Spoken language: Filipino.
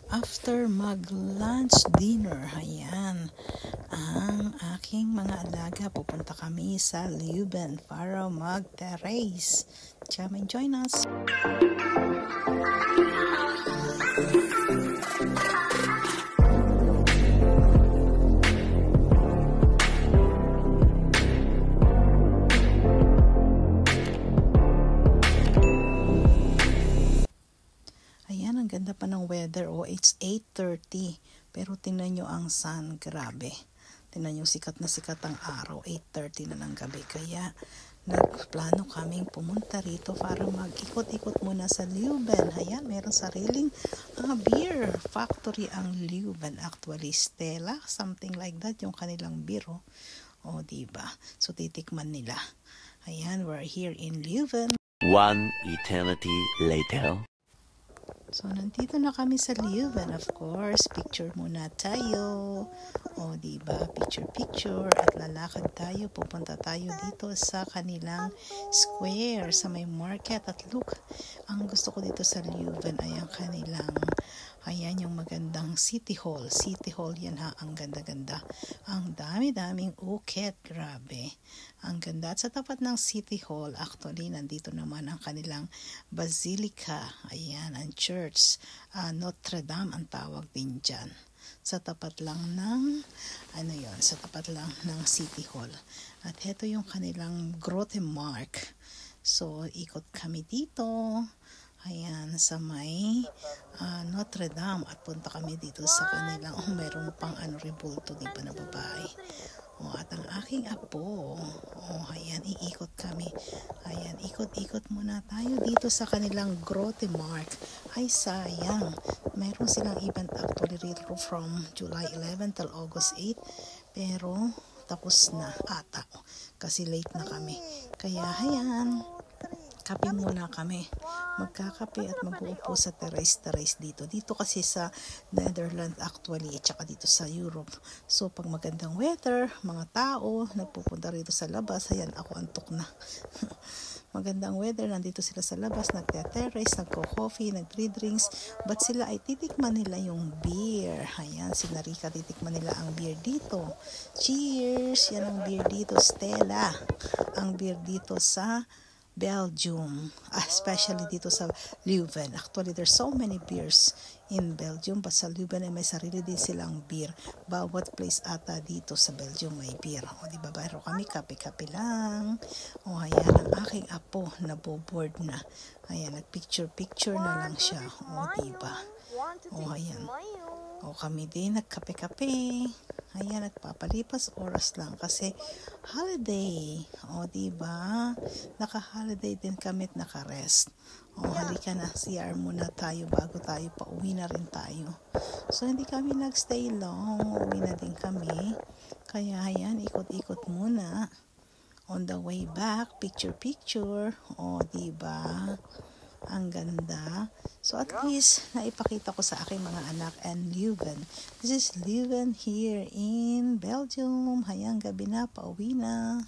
After mag-lunch dinner, ayan, ang aking mga alaga, pupunta kami sa Leuven para mag-terrace. Come and join us! Ayan, ang ganda pa ng weather. It's 8:30. Pero tingnan nyo ang sun. Grabe. Tingnan nyo, sikat na sikat ang araw. 8:30 na ng gabi. Kaya, nagplano kaming pumunta rito para mag-ikot-ikot muna sa Leuven. Ayan, meron sariling beer factory ang Leuven. Actually, Stella, something like that, yung kanilang beer. O, diba? So, titikman nila. Ayan, we're here in Leuven. One eternity later. So, nandito na kami sa Leuven, of course. Picture muna tayo. O, diba? Picture. At lalakad tayo. Pupunta tayo dito sa kanilang square, sa may market. At look, ang gusto ko dito sa Leuven ay ang kanilang, ayan yung magandang City Hall. City Hall yan ha. Ang ganda-ganda. Ang dami-daming ukit. Grabe. Ang ganda. At sa tapat ng City Hall, actually, nandito naman ang kanilang Basilica. Ayan, ang church. Notre Dame ang tawag din dyan. Sa tapat lang ng, sa tapat lang ng City Hall. At heto yung kanilang Grote Markt. So, ikot kami dito. Ayan, sa may Notre Dame. At punta kami dito sa kanilang, mayroon pang rebulto, di ba, na babae. At ang aking apo, ayan, iikot kami. Ayan, ikot-ikot muna tayo dito sa kanilang Grote Markt. Ay, sayang. Mayroon silang event actually rito from July 11 till August 8. Pero, tapos na ata. Kasi late na kami. Kaya, ayan, kape muna kami. Magkakape at mag-uupo sa terrace dito. Dito kasi sa Netherlands actually, at saka dito sa Europe. So, pag magandang weather, mga tao, nagpupunta rito sa labas. Ayan, ako antok na. Magandang weather, nandito sila sa labas, nagte-terrace, nagko-coffee, nagre-drinks. But sila ay titikman nila yung beer. Ayan, si Narika, titikman nila ang beer dito. Cheers! Yan ang beer dito, Stella. Ang beer dito sa Belgium, especially dito sa Leuven. Actually, there's so many beers in Belgium, but sa Leuven ay may sarili din silang beer. Bawat place ata dito sa Belgium may beer. O, di ba, pero kami kape-kape lang. O, ayan, ang aking apo, naboboard na. Ayan, nagpicture-picture na lang siya. O, di ba? O, ayan. O, kami din, nagkape-kape. Ayan, nagpapalipas oras lang kasi holiday. O, diba? Naka-holiday din kami at naka-rest. O, halika na, CR muna tayo bago tayo pauwi na rin tayo. So, hindi kami nagstay long. Uwi na din kami. Kaya, ayan, ikot-ikot muna. On the way back, picture-picture. O, diba? Ang ganda. So at least, naipakita ko sa aking mga anak and Leuven. This is Leuven here in Belgium. Hayang gabi na, pauwi na.